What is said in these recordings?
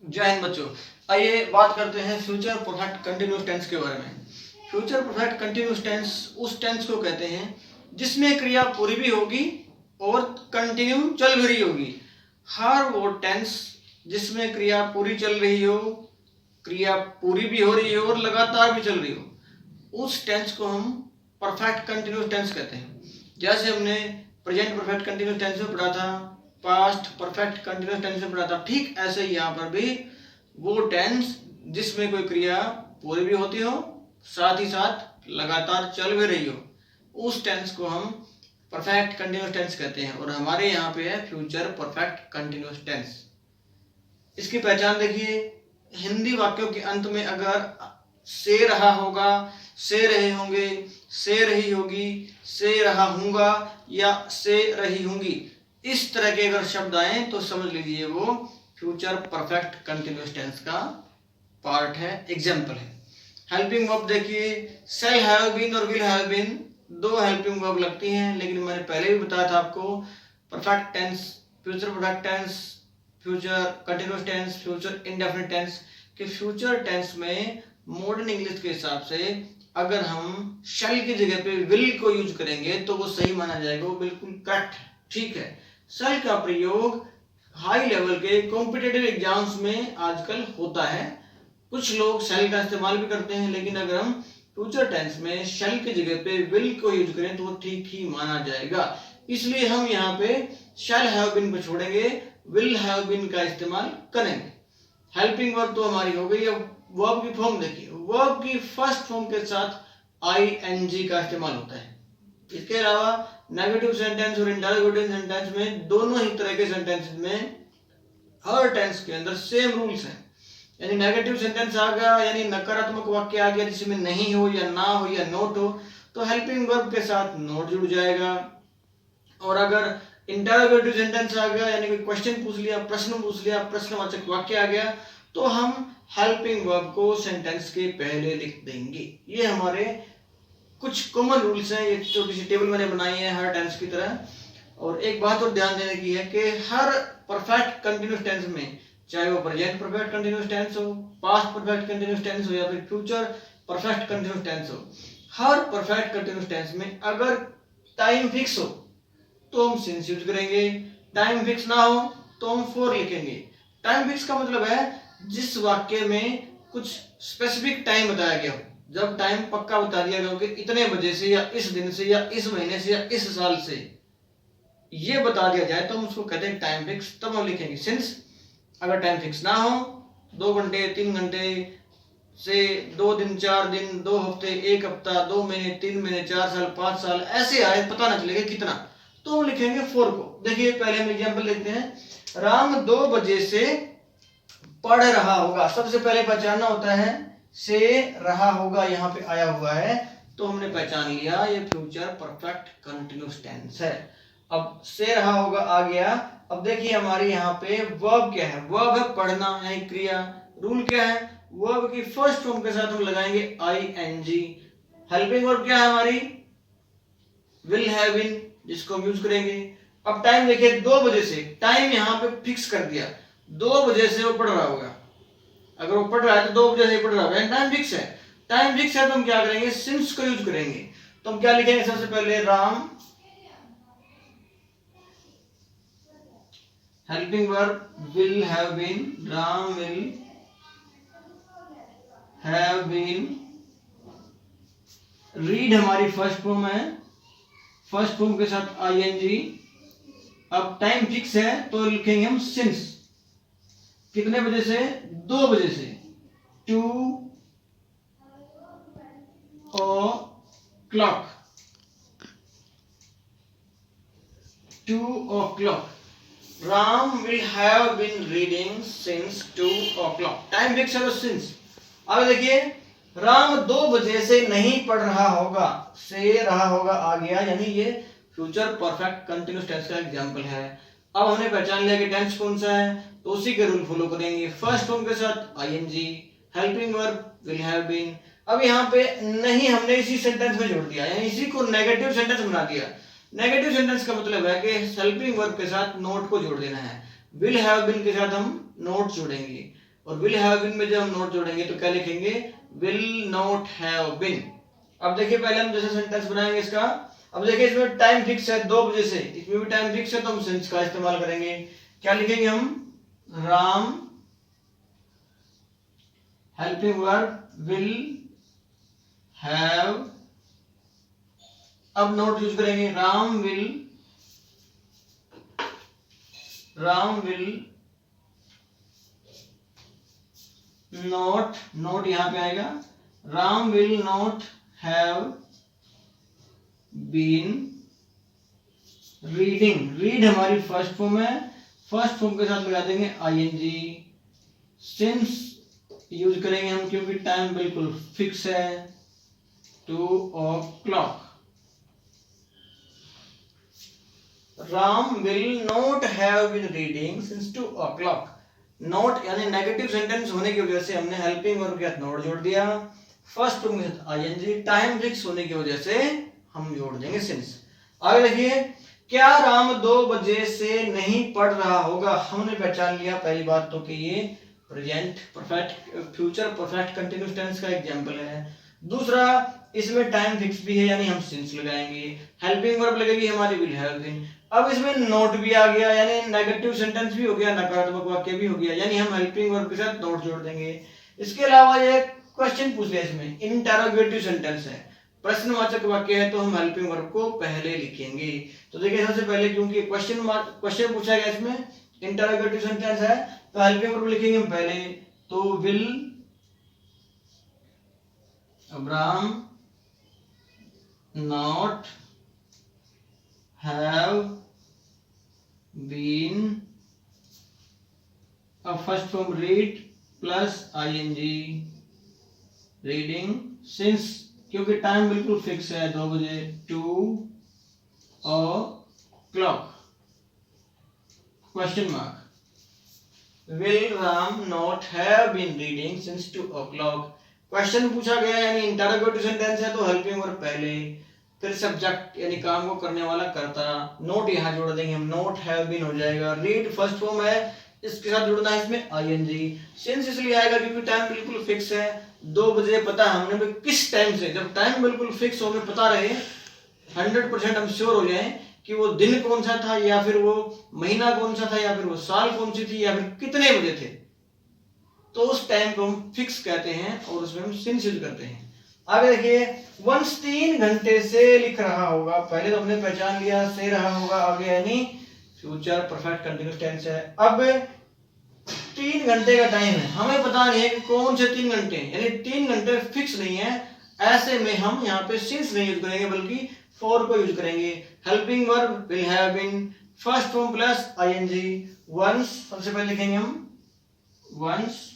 जय हिंद बच्चों। आइए बात करते हैं फ्यूचर परफेक्ट कंटिन्यूअस टेंस के बारे में। फ्यूचर परफेक्ट कंटिन्यूअस टेंस उस टेंस को कहते हैं जिसमें क्रिया पूरी भी होगी और कंटिन्यू चल भी रही होगी। हर वो टेंस जिसमें क्रिया पूरी चल रही हो, क्रिया पूरी भी हो रही हो और लगातार भी चल रही हो, उस टेंस को हम परफेक्ट कंटिन्यूअस टेंस कहते हैं। जैसे हमने प्रेजेंट परफेक्ट कंटिन्यूअस टेंस में पढ़ा था, पास्ट परफेक्ट कंटिन्यूअस टेंस में पढ़ा था, ठीक ऐसे ही यहाँ पर भी वो टेंस जिसमें कोई क्रिया पूरी भी होती हो, साथ ही साथ लगातार चल भी रही हो, उस टेंस को हम परफेक्ट कंटिन्यूअस टेंस कहते हैं। और हमारे यहाँ पे है फ्यूचर परफेक्ट कंटिन्यूअस टेंस। इसकी पहचान देखिए, हिंदी वाक्यों के अंत में अगर से रहा होगा, से रहे होंगे, से रही होगी, से रहा हूंगा या से रही होंगी, इस तरह के अगर शब्द आए तो समझ लीजिए वो फ्यूचर परफेक्ट कंटिन्यूअस टेंस का पार्ट है, एग्जाम्पल है। हेल्पिंग वर्ब देखिए, शैल हैव बीन और विल हैव बीन, दो हेल्पिंग वर्ब लगती हैं, लेकिन मैंने पहले भी बताया था आपको perfect tense, future perfect tense, future continuous tense, future indefinite tense के फ्यूचर टेंस में मॉडर्न इंग्लिश के हिसाब से अगर हम शैल की जगह पे विल को यूज करेंगे तो वो सही माना जाएगा, वो बिल्कुल करेक्ट, ठीक है। शैल का प्रयोग हाई लेवल के कॉम्पिटिटिव एग्जाम्स में आजकल होता है। कुछ लोग शैल का इस्तेमाल भी करते हैं, लेकिन अगर हम फ्यूचर टेंस में शैल की जगह पे विल को यूज करें तो वो ठीक ही माना जाएगा। इसलिए हम यहाँ पे शैल हैव बीन को छोड़ेंगे, विल हैव बीन का इस्तेमाल करेंगे। हेल्पिंग वर्ब तो हमारी हो गई। अब वर्ब की फॉर्म देखिए, वर्ब की फर्स्ट फॉर्म के साथ आईएनजी का इस्तेमाल होता है। इसके अलावा नेगेटिव सेंटेंस और इंटरोगेटिव सेंटेंस में, दोनों ही तरह के सेंटेंस में हर टेंस के अंदर सेम रूल्स हैं। यानी नेगेटिव सेंटेंस आ गया, यानी नकारात्मक वाक्य आ गया जिसमें नहीं हो या ना हो या नोट हो, तो हेल्पिंग वर्ब के साथ नोट जुड़ जाएगा। और अगर इंटरोगेटिव सेंटेंस आ गया, यानी कोई क्वेश्चन पूछ लिया, प्रश्न पूछ लिया, प्रश्नवाचक वाक्य आ गया, तो हम हेल्पिंग वर्ब को सेंटेंस के पहले लिख देंगे। ये हमारे कुछ कॉमन रूल्स हैं, ये छोटी सी टेबल मैंने बनाई है हर टेंस की तरह। और एक बात और ध्यान देने की है कि हर परफेक्ट कंटिन्यूअस टेंस में, चाहे वो प्रेजेंट परफेक्ट कंटिन्यूअस टेंस हो, पास्ट परफेक्ट कंटिन्यूअस टेंस हो या फिर फ्यूचर परफेक्ट कंटिन्यूअस टेंस हो, हर परफेक्ट कंटिन्यूअस टेंस में अगर टाइम फिक्स हो तो हम सिंस यूज करेंगे, टाइम फिक्स ना हो तो हम फॉर लिखेंगे। टाइम फिक्स का मतलब है जिस वाक्य में कुछ स्पेसिफिक टाइम बताया गया हो, जब टाइम पक्का बता दिया गया हो कि इतने बजे से या इस दिन से या इस महीने से या इस साल से, ये बता दिया जाए तो हम उसको कहते हैं टाइम फिक्स, तब हम लिखेंगे सिंस। अगर टाइम फिक्स ना हो, 2 घंटे 3 घंटे से 2 दिन 4 दिन, 2 हफ्ते 1 हफ्ता, 2 महीने 3 महीने, 4 साल 5 साल ऐसे आए, पता ना चलेगा कितना, तो हम लिखेंगे फॉर को। देखिए पहले हम एग्जांपल लेते हैं, राम 2 बजे से पढ़ रहा होगा। सबसे पहले पहचानना होता है से रहा होगा, यहाँ पे आया हुआ है तो हमने पहचान लिया ये फ्यूचर परफेक्ट कंटिन्यूअस टेंस है। अब से रहा होगा आ गया। अब देखिए हमारे यहाँ पे वर्ब क्या है, वर्ब है पढ़ना, है क्रिया। रूल क्या है, वर्ब की फर्स्ट फॉर्म के साथ हम लगाएंगे आईएनजी। हेल्पिंग वर्ब क्या है हमारी, विल हैव बीन, जिसको हम यूज करेंगे। अब टाइम देखिए 2 बजे से, टाइम यहाँ पे फिक्स कर दिया, 2 बजे से वो पढ़ रहा होगा। अगर वो पढ़ रहा है तो 2 बजे से पढ़ रहा होगा, टाइम फिक्स है। टाइम फिक्स है तो हम क्या करेंगे, सिंस को यूज करेंगे। तो हम क्या लिखेंगे, सबसे पहले Ram, helping verb will have been, Ram will have been, read हमारी फर्स्ट फॉर्म है, फर्स्ट फॉर्म के साथ आईएनजी। अब टाइम फिक्स है तो लिखेंगे हम सिंस, कितने बजे से, 2 बजे से, 2 o'clock, 2 o'clock, Ram will have been reading since 2 o'clock, time fix है तो सिंस। अब देखिए राम 2 बजे से नहीं पढ़ रहा होगा, से रहा होगा आ गया, यानी ये फ्यूचर परफेक्ट कंटिन्यूअस टेंस का एग्जांपल है। अब हमने पहचान लिया कि टेंस कौन सा है, तो उसी के रूल फॉलो करेंगे। फर्स्ट फॉर्म के साथ ING, helping verb will have been. अब यहाँ पे नहीं हमने इसी सेंटेंस में जोड़ दिया, यानी इसी को नेगेटिव सेंटेंस बना दिया। नेगेटिव सेंटेंस का मतलब है कि हेल्पिंग वर्ब के साथ नोट को जोड़ देना है। विल हैव बीन के साथ हम नोट जोड़ेंगे। और विल हैव बीन में जब हम नॉट जोड़ेंगे तो क्या लिखेंगे, विल नॉट हैव बीन। अब देखिए पहले हम जैसे सेंटेंस बनाएंगे इसका, अब देखिए इसमें टाइम फिक्स है 2 बजे से, इसमें भी टाइम फिक्स है तो हम सिंस का इस्तेमाल करेंगे। क्या लिखेंगे हम, Ram helping verb will have, अब नोट यूज करेंगे, राम विल नोट यहां पे आएगा, Ram will not have been reading. Read हमारी फर्स्ट फॉर्म है, फर्स्ट फॉर्म के साथ लगा देंगे आईएनजी। सिंस यूज करेंगे हम क्योंकि टाइम बिल्कुल फिक्स है 2:00। Ram will not have been reading since 2:00। Not यानी नेगेटिव सेंटेंस होने की वजह से हमने हेल्पिंग वर्ब के साथ नॉट जोड़ दिया, फर्स्ट फॉर्म के साथ आईएनजी। टाइम फिक्स होने की वजह से हम जोड़ देंगे सिंस। आगे देखिए, क्या राम 2 बजे से नहीं पढ़ रहा होगा। हमने पहचान लिया पहली बात तो कि ये present perfect future perfect continuous tense का एग्जांपल है। दूसरा, इसमें टाइम फिक्स भी है यानी हम सिंस लगाएंगे, हेल्पिंग वर्ब लगेगी हमारी विल हैव बीन। अब इसमें नोट भी आ गया यानी नेगेटिव सेंटेंस भी हो गया, नकारात्मक वाक्य भी हो गया, यानी हम हेल्पिंग वर्ब के साथ नोट जोड़ देंगे। इसके अलावा ये क्वेश्चन पूछ लिया, इसमें इंटरोगेटिव सेंटेंस है, प्रश्नवाचक वाक्य है, तो हम हेल्पिंग वर्ब को पहले लिखेंगे। तो देखिए सबसे पहले क्योंकि क्वेश्चन पूछा गया, इसमें इंटरोगेटिव सेंटेंस है तो हेल्पिंग वर्ब लिखेंगे हम पहले, तो will Abraham not have been, अब first form read plus ING reading since, क्योंकि टाइम बिल्कुल फिक्स है 2 बजे 2:00। Question mark, will Ram not have been reading since 2:00। Question पूछा गया यानी इंटरोगेटिव सेंटेंस है तो हेल्पिंग वर्ब पहले, फिर सब्जेक्ट यानी काम को करने वाला करता, नोट यहां जोड़ देंगे हम, नॉट हैव बीन हो जाएगा। रीड फर्स्ट फॉर्म है, इसके साथ जुड़ना है इसमें आईएनजी। सिंस इसलिए आएगा क्योंकि टाइम बिल्कुल फिक्स है 2 बजे, पता है हमने भी किस टाइम से, जब टाइम बिल्कुल फिक्स हो, हमें पता रहे 100% हम श्योर हो जाएं कि वो दिन कौन सा था या फिर वो महीना कौन सा था या फिर वो साल कौन सी थी या फिर कितने बजे थे, तो उस टाइम को हम फिक्स कहते हैं और उसमें हम सिंस यूज करते हैं। आगे देखिए, वंस 3 घंटे से लिख रहा होगा, पहले तो हमने पहचान लिया से रहा होगा, आगे यानी फ्यूचर परफेक्ट कंटिन्यूअस टेंस है। अब 3 घंटे का टाइम है, हमें पता नहीं है कि कौन से 3 घंटे, यानी 3 घंटे फिक्स नहीं है, ऐसे में हम यहाँ पे सिंस नहीं यूज करेंगे बल्कि फॉर को यूज करेंगे। Helping verb will have been, first form plus ING. Once सबसे पहले लिखेंगे हम वंस,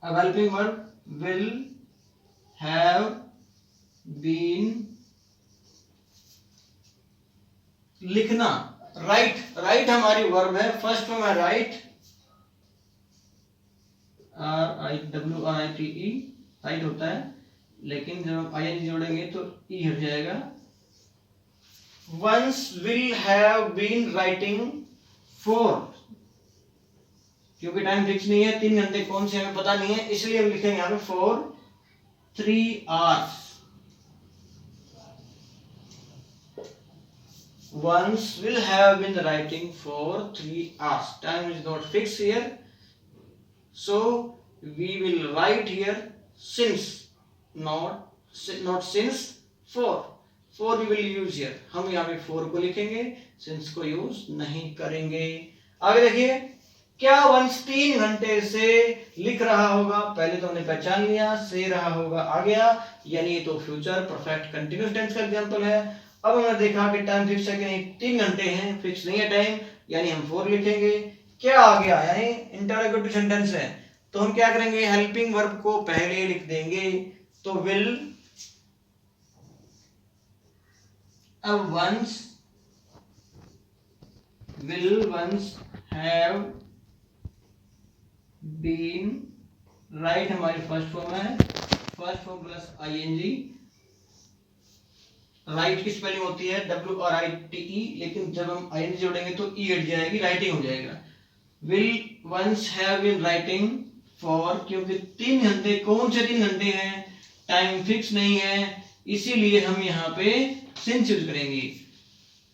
अब helping verb will have been, लिखना राइट, राइट हमारी वर्ब है, फर्स्ट फॉर्म है राइट, RIWRITE राइट होता है, लेकिन जब हम आईएनजी जोड़ेंगे तो ई हट जाएगा। Once will have been writing for, क्योंकि टाइम फिक्स नहीं है, 3 घंटे कौन से हमें पता नहीं है, इसलिए हम लिखेंगे यहाँ पे for 3 hours। Once will have been writing for 3 hours. Time is not fixed here, so we will write here since, not since, for we will use here, हम यहाँ पे for को लिखेंगे, since को यूज नहीं करेंगे। आगे देखिए, क्या वंस 3 घंटे से लिख रहा होगा, पहले तो हमने पहचान लिया, से रहा होगा आ गया, यानी तो फ्यूचर परफेक्ट कंटिन्यूअस टेंस का एग्जांपल है। अब हमने देखा कि टाइम फिक्स है कि नहीं, 3 घंटे हैं, फिक्स नहीं है टाइम, यानी हम 4 लिखेंगे। क्या आ गया, यानी इंटरोगेटिव सेंटेंस है, तो हम क्या करेंगे, हेल्पिंग वर्ब को पहले लिख देंगे, तो विल, अब वंस हैव बीन, राइट हमारी फर्स्ट फॉर्म है, first form plus ING. Write की स्पेलिंग होती है WRITE, लेकिन जब हम आईएनजी जोड़ेंगे तो ई हट जाएगी, राइटिंग हो जाएगा। Will once have been writing for, क्योंकि 3 घंटे, कौन से 3 घंटे हैं, टाइम फिक्स नहीं है, इसीलिए हम यहाँ पे सिंस यूज करेंगे।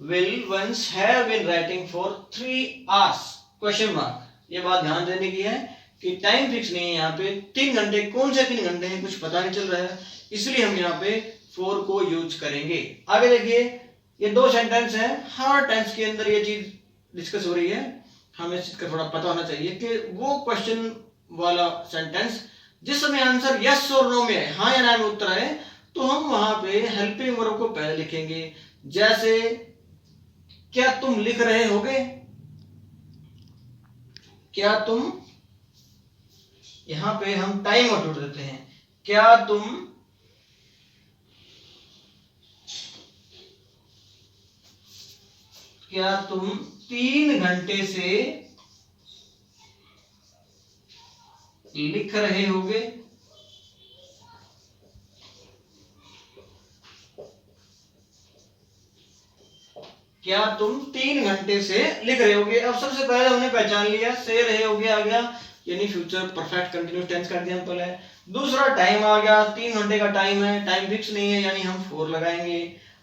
Will once have been writing for 3 hours, question mark. ये बात ध्यान देने की है कि टाइम फिक्स नहीं है यहाँ पे, 3 घंटे, कौन से 3 घंटे हैं कुछ पता नहीं चल रहा है, इसलिए हम यहाँ पे फॉर को यूज करेंगे। आगे देखिए, ये 2 सेंटेंस हैं, हर टेंस के अंदर ये चीज डिस्कस हो रही है, हमें इस चीज का थोड़ा पता होना चाहिए कि वो क्वेश्चन वाला सेंटेंस जिस समय आंसर यस और नो में है, हाँ या ना में उत्तर है, तो हम वहां पे हेल्पिंग वर्ब को पहले लिखेंगे। जैसे क्या तुम लिख रहे होगे, क्या तुम, यहां पे हम टाइम और जोड़ देते हैं, क्या तुम 3 घंटे से लिख रहे होगे, क्या तुम 3 घंटे से लिख रहे होगे। अब सबसे पहले हमने पहचान लिया, से रहे होगे आ गया, यानी फ्यूचर परफेक्ट कंटिन्यूअस टेंस का एग्जांपल है। दूसरा टाइम आ गया, 3 घंटे का टाइम है, टाइम फिक्स नहीं है, यानी हम फॉर लगाएंगे।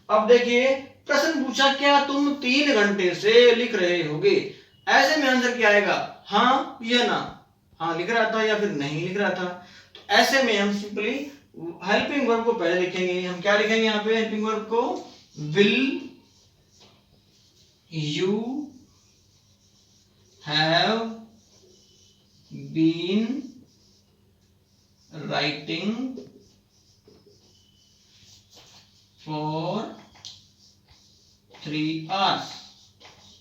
अब देखिए, प्रश्न पूछा क्या तुम 3 घंटे से लिख रहे होगे, ऐसे में आंसर क्या आएगा, हाँ या ना, हाँ लिख रहा था या फिर नहीं लिख रहा था। तो ऐसे में हम सिंपली हेल्पिंग वर्ब को पहले लिखेंगे। हम क्या लिखेंगे यहाँ पे हेल्पिंग वर्ब को, will you have been writing for 3 hours,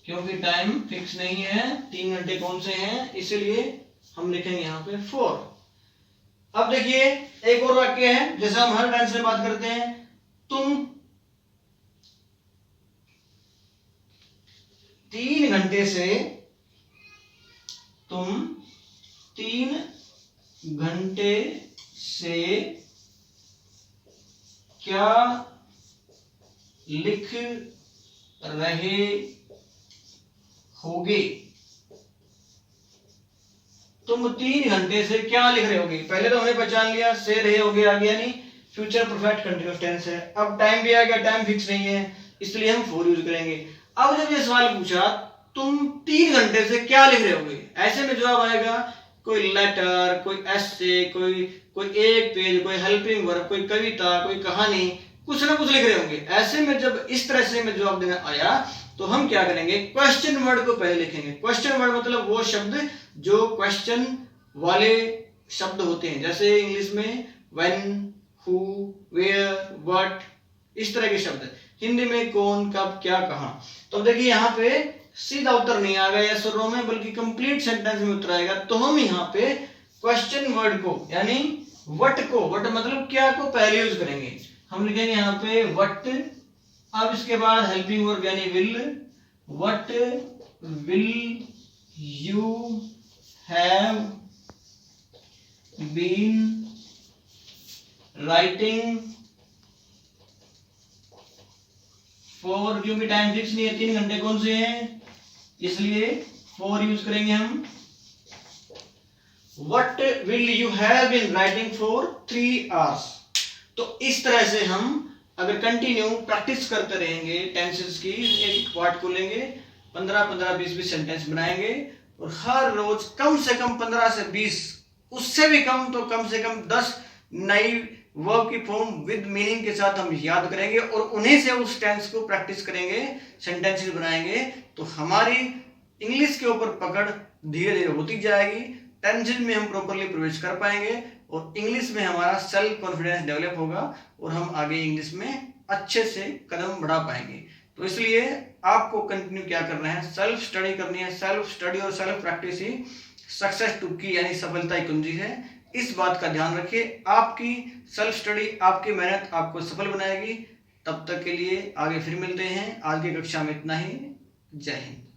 क्योंकि टाइम फिक्स नहीं है, 3 घंटे कौन से हैं, इसलिए हम लिखेंगे यहाँ पे 4। अब देखिए, एक और वाक्य है, जैसा हम हर टेंस में बात करते हैं, तुम 3 घंटे से क्या लिख रहे होगे, तुम 3 घंटे से क्या लिख रहे होगे। पहले तो हमने पहचान लिया, से रहे होगे आ गया, नहीं फ्यूचर परफेक्ट कंटीन्यूअस टेंस है। अब टाइम भी आ गया, टाइम फिक्स नहीं है, इसलिए हम फॉर यूज करेंगे। अब जब ये सवाल पूछा तुम 3 घंटे से क्या लिख रहे होगे, ऐसे में जवाब आएगा कोई लेटर, कोई एसे, कोई एक पेज, कोई हेल्पिंग वर्ब, कोई कविता, कोई कहानी, कुछ ना कुछ लिख रहे होंगे। ऐसे में जब इस तरह से में जवाब देना आया तो हम क्या करेंगे, क्वेश्चन वर्ड को पहले लिखेंगे। क्वेश्चन वर्ड मतलब वो शब्द जो क्वेश्चन वाले शब्द होते हैं, जैसे इंग्लिश में व्हेन, हु, वेयर, व्हाट, इस तरह के शब्द। हिंदी में कौन, कब, क्या, कहां। तो देखिए यहाँ पे सीधा उत्तर नहीं आएगा यस और नो में, बल्कि कंप्लीट सेंटेंस में उत्तर आएगा। तो हम यहाँ पे क्वेश्चन वर्ड को यानी व्हाट को, व्हाट मतलब क्या को पहले यूज करेंगे। हम लिखेंगे यहाँ पे व्हाट, अब इसके बाद हेल्पिंग वर्ब यानी will, what will you have been writing for, क्योंकि टाइम फिक्स नहीं है, 3 घंटे कौन से हैं, इसलिए फॉर यूज करेंगे हम। What will you have been writing for 3 hours। तो इस तरह से हम अगर कंटिन्यू प्रैक्टिस करते रहेंगे टेंसेस की, एक पार्ट को लेंगे, 15-15, 20-20 सेंटेंस बनाएंगे और हर रोज कम से कम 15 से 20, उससे भी कम तो कम से कम 10 नई वर्ब की फॉर्म विद मीनिंग के साथ हम याद करेंगे और उन्हीं से उस टेंस को प्रैक्टिस करेंगे, सेंटेंसेस बनाएंगे। तो हमारी इंग्लिश के ऊपर पकड़ धीरे धीरे होती जाएगी, टेंसेस में हम प्रॉपर्ली प्रवेश कर पाएंगे और इंग्लिश में हमारा सेल्फ कॉन्फिडेंस डेवलप होगा और हम आगे इंग्लिश में अच्छे से कदम बढ़ा पाएंगे। तो इसलिए आपको कंटिन्यू क्या करना है, सेल्फ स्टडी करनी है। सेल्फ स्टडी और सेल्फ प्रैक्टिस ही सक्सेस की यानी सफलता की कुंजी है। इस बात का ध्यान रखिए, आपकी सेल्फ स्टडी, आपकी मेहनत आपको सफल बनाएगी। तब तक के लिए आगे फिर मिलते हैं। आज की कक्षा में इतना ही। जय हिंद।